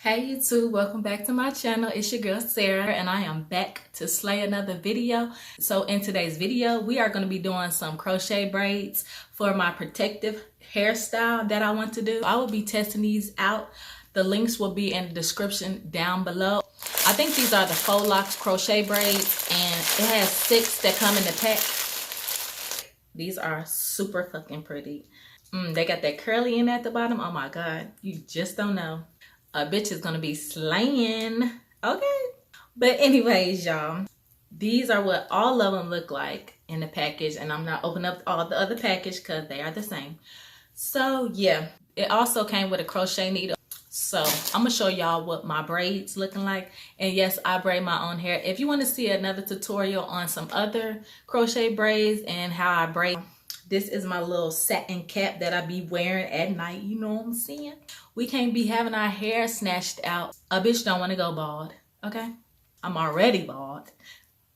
Hey YouTube, welcome back to my channel. It's your girl Sarah and I am back to slay another video. So in today's video, we are going to be doing some crochet braids for my protective hairstyle that I want to do. I will be testing these out. The links will be in the description down below. I think these are the faux locs crochet braids and it has 6 that come in the pack. These are super fucking pretty. They got that curly in at the bottom. Oh my god, you just don't know. A bitch is gonna be slaying, okay? But anyways, y'all, these are what all of them look like in the package, and I'm not opening up all the other package because they are the same. So yeah, it also came with a crochet needle. So I'm gonna show y'all what my braids looking like. And yes, I braid my own hair. If you want to see another tutorial on some other crochet braids and how I braid, this is my little satin cap that I be wearing at night. You know what I'm saying? We can't be having our hair snatched out. A bitch don't want to go bald, okay? I'm already bald.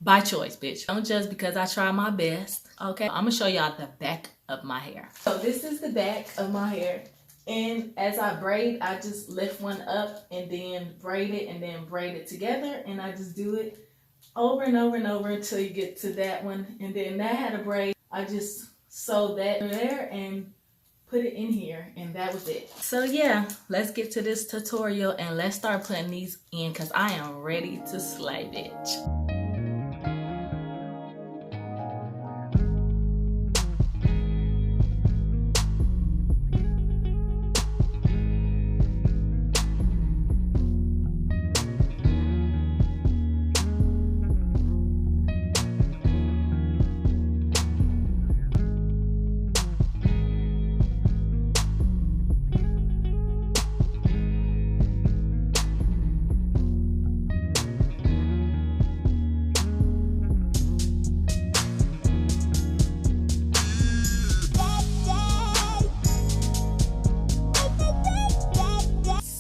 By choice, bitch. Don't judge because I try my best, okay? I'm gonna show y'all the back of my hair. So this is the back of my hair. And as I braid, I just lift one up and then braid it and then braid it together. And I just do it over and over and over until you get to that one. And then that had a braid. I just sew that there and put it in here, and that was it. So yeah, let's get to this tutorial and let's start putting these in because I am ready to slay, bitch.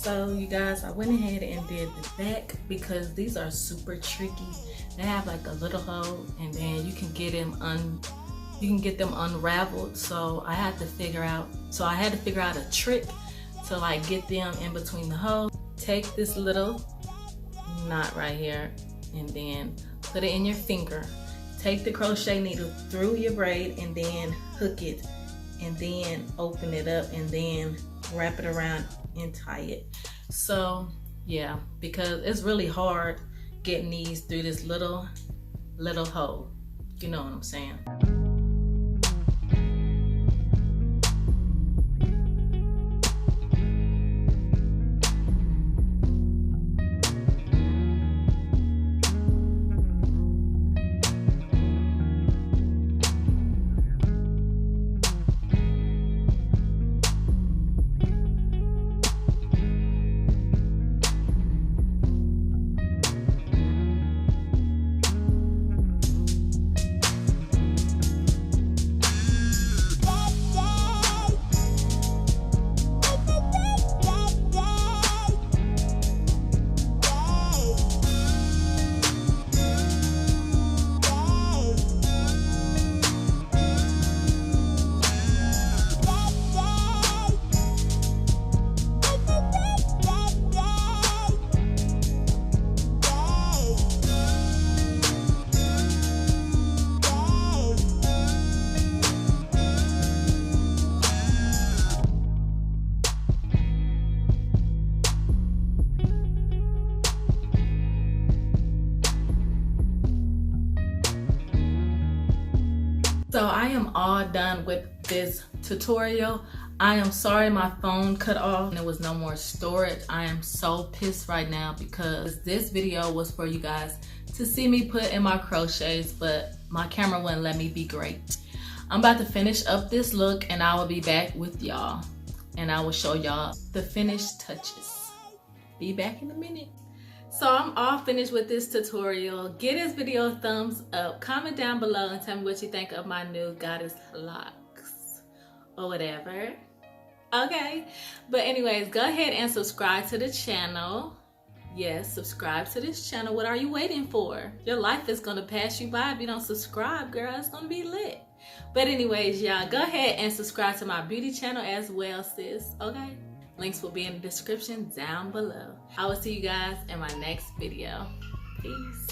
So you guys, I went ahead and did the back because these are super tricky. They have like a little hole and then you can get them unraveled. So I had to figure out a trick to like get them in between the holes. Take this little knot right here and then put it in your finger. Take the crochet needle through your braid and then hook it and then open it up and then wrap it around and tie it. So yeah, because it's really hard getting these through this little hole. You know what I'm saying? So I am all done with this tutorial. I am sorry my phone cut off and there was no more storage. I am so pissed right now because this video was for you guys to see me put in my crochets, but my camera wouldn't let me be great. I'm about to finish up this look and I will be back with y'all and I will show y'all the finished touches. Be back in a minute. So I'm all finished with this tutorial. Give this video a thumbs up. Comment down below and tell me what you think of my new Goddess locks or whatever. Okay, but anyways, go ahead and subscribe to the channel. Yes, subscribe to this channel. What are you waiting for? Your life is gonna pass you by if you don't subscribe, girl. It's gonna be lit. But anyways, y'all, go ahead and subscribe to my beauty channel as well, sis, okay? Links will be in the description down below. I will see you guys in my next video. Peace.